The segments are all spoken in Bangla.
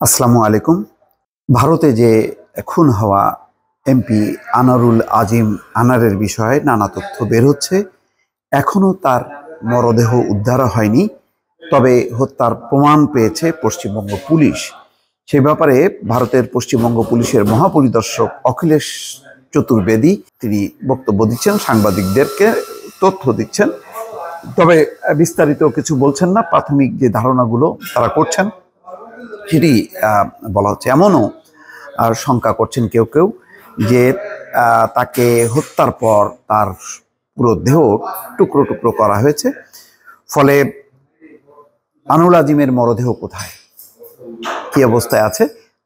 আসসালামু আলাইকুম। ভারতে যে খুন হওয়া এমপি আনারুল আজিম আনারের বিষয়ে নানা তথ্য বের হচ্ছে। এখনো তার মরদেহ উদ্ধার হয়নি, তবে হত্যার প্রমাণ পেয়েছে পশ্চিমবঙ্গ পুলিশ। সে ব্যাপারে ভারতের পশ্চিমবঙ্গ পুলিশের মহাপরিদর্শক অখিলেশ চতুর্বেদী তিনি বক্তব্য দিচ্ছেন, সাংবাদিকদেরকে তথ্য দিচ্ছেন। তবে বিস্তারিত কিছু বলছেন না, প্রাথমিক যে ধারণাগুলো তারা করছেন সেটি বলা হচ্ছে। এমনও শঙ্কা করছেন কেউ কেউ যে তাকে হত্যার পর তার পুরো দেহ টুকরো টুকরো করা হয়েছে, ফলে আনুল আজিমের মরদেহ কোথায়, কি অবস্থায় আছে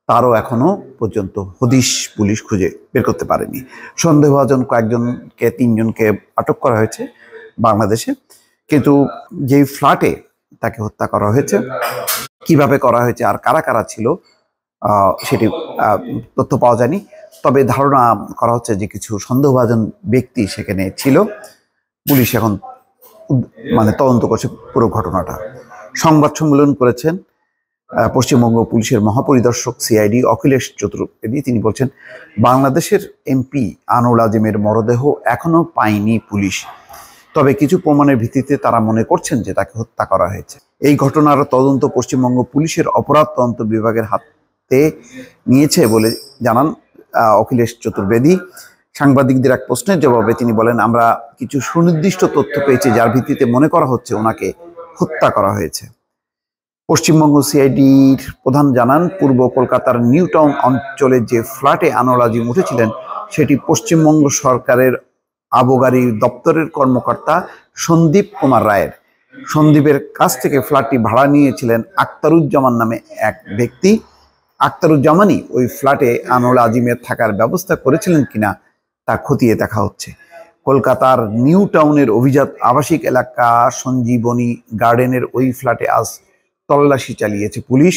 তারও এখনো পর্যন্ত হদিশ পুলিশ খুঁজে বের করতে পারেনি। সন্দেহভাজন কয়েকজনকে, 3জনকে আটক করা হয়েছে বাংলাদেশে, কিন্তু যেই ফ্ল্যাটে তাকে হত্যা করা হয়েছে, কিভাবে করা হয়েছে আর কারা কারা ছিল সেটি তথ্য পাওয়া যায়নি। তবে ধারণা করা হচ্ছে যে কিছু সন্দেহভাজন ব্যক্তি সেখানে ছিল। পুলিশ এখন তদন্ত করছে পুরো ঘটনাটা। সংবাদ সম্মেলন করেছেন পশ্চিমবঙ্গ পুলিশের মহাপরিদর্শক সিআইডি অখিলেশ চতুর্বেদী। তিনি বলছেন, বাংলাদেশের এমপি আনুল আজিমের মরদেহ এখনো পায়নি পুলিশ, তবে কিছু প্রমাণের ভিত্তিতে তারা মনে করছেন যে তাকে হত্যা করা হয়েছে। এই ঘটনার তদন্ত পশ্চিমবঙ্গ পুলিশের অপরাধ তদন্ত বিভাগের হাতে নিয়েছে বলে জানান অখিলেশ চতুর্বেদী। সাংবাদিকদের এক প্রশ্নের জবাবে তিনি বলেন, আমরা কিছু সুনির্দিষ্ট তথ্য পেয়েছি যার ভিত্তিতে মনে করা হচ্ছে ওনাকে হত্যা করা হয়েছে। পশ্চিমবঙ্গ সিআইডির প্রধান জানান, পূর্ব কলকাতার নিউ টাউন অঞ্চলে যে ফ্ল্যাটে আনুল আজিম উঠেছিলেন সেটি পশ্চিমবঙ্গ সরকারের আবগারি দপ্তরের কর্মকর্তা সন্দীপ কুমার রায়ের। সন্দীপের কাছ থেকে ফ্ল্যাটটি ভাড়া নিয়েছিলেন আখতারুজ্জামান নামে এক ব্যক্তি। আখতারুজ্জামানই ওই ফ্ল্যাটে আনুল আজিমের থাকার ব্যবস্থা করেছিলেন কিনা তা খতিয়ে দেখা হচ্ছে। কলকাতার নিউ টাউনের অভিজাত আবাসিক এলাকা সঞ্জীবনী গার্ডেনের ওই ফ্ল্যাটে আজ তল্লাশি চালিয়েছে পুলিশ।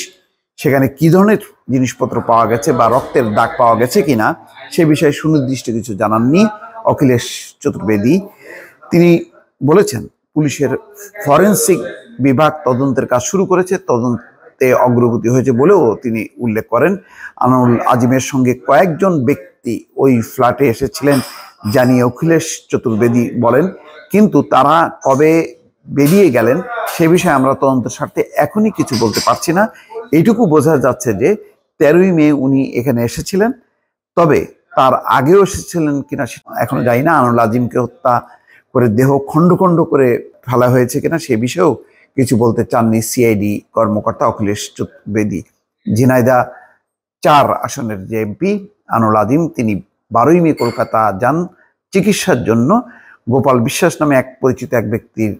সেখানে কি ধরনের জিনিসপত্র পাওয়া গেছে বা রক্তের দাগ পাওয়া গেছে কিনা সে বিষয়ে সুনির্দিষ্ট কিছু জানাননি অখিলেশ চতুর্বেদী। তিনি বলেছেন, পুলিশের ফরেনসিক বিভাগ তদন্তের কাজ শুরু করেছে, তদন্তে অগ্রগতি হয়েছে বলেও তিনি উল্লেখ করেন। আনুল আজিমের সঙ্গে কয়েকজন ব্যক্তি ওই ফ্ল্যাটে এসেছিলেন জানিয়ে অখিলেশ চতুর্বেদী বলেন, কিন্তু তারা কবে বেরিয়ে গেলেন সে বিষয়ে আমরা তদন্তের স্বার্থে এখনই কিছু বলতে পারছি না। এইটুকু বোঝা যাচ্ছে যে 13ই মে উনি এখানে এসেছিলেন, তবে তার আগেও এসেছিলেন কিনা এখনো জানি না। আনুল আজিমকে হত্যা করে দেহ খণ্ড খণ্ড করে ফেলা হয়েছে কিনা সে বিষয়েও কিছু বলতে চাননি সিআইডি কর্মকর্তা অখিলেশ চতুর্বেদী। ঝিনাইদহ 4 আসনের যে এমপি আনুল আজিম, তিনি 12ই মে কলকাতা যান চিকিৎসার জন্য। গোপাল বিশ্বাস নামে এক পরিচিত এক ব্যক্তির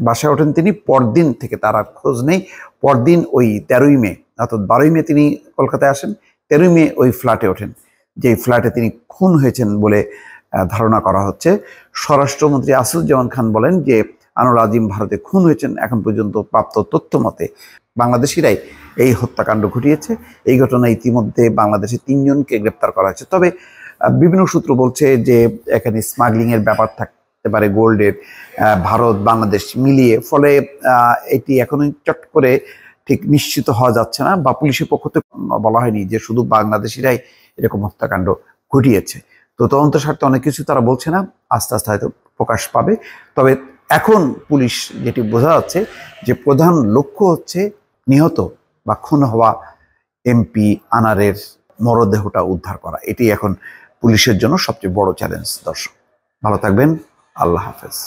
বাসায় ওঠেন তিনি। পরদিন থেকে তার আর খোঁজ নেই। পরদিন ওই 13ই মে, অর্থাৎ 12ই মে তিনি কলকাতায় আসেন, 13ই মে ওই ফ্ল্যাটে ওঠেন, যে ফ্ল্যাটে তিনি খুন হয়েছেন বলে ধারণা করা হচ্ছে। স্বরাষ্ট্রমন্ত্রী আসাদুজ্জামান খান বলেন যে আনুল আজিম ভারতে খুন হয়েছেন। এখন পর্যন্ত প্রাপ্ত তথ্য মতে বাংলাদেশিরাই এই হত্যাকাণ্ড ঘটিয়েছে। এই ঘটনায় ইতিমধ্যে বাংলাদেশে 3জনকে গ্রেপ্তার করা হয়েছে। তবে বিভিন্ন সূত্র বলছে যে এখানে স্মাগলিং এর ব্যাপার থাকতে পারে, গোল্ডের, ভারত বাংলাদেশ মিলিয়ে, ফলে এটি এখনো চট করে ঠিক নিশ্চিত হওয়া যাচ্ছে না, বা পুলিশের পক্ষ থেকে বলা হয়নি যে শুধু বাংলাদেশিরাই এরকম হত্যাকাণ্ড ঘটিয়েছে। তো তদন্তের স্বার্থে অনেক কিছু তারা বলছে না, আস্তে আস্তে হয়তো প্রকাশ পাবে। তবে এখন পুলিশ যেটি বোঝা যাচ্ছে যে প্রধান লক্ষ্য হচ্ছে নিহত বা খুন হওয়া এমপি আনারের মরদেহটা উদ্ধার করা। এটি এখন পুলিশের জন্য সবচেয়ে বড় চ্যালেঞ্জ। দর্শক ভালো থাকবেন, আল্লাহ হাফেজ।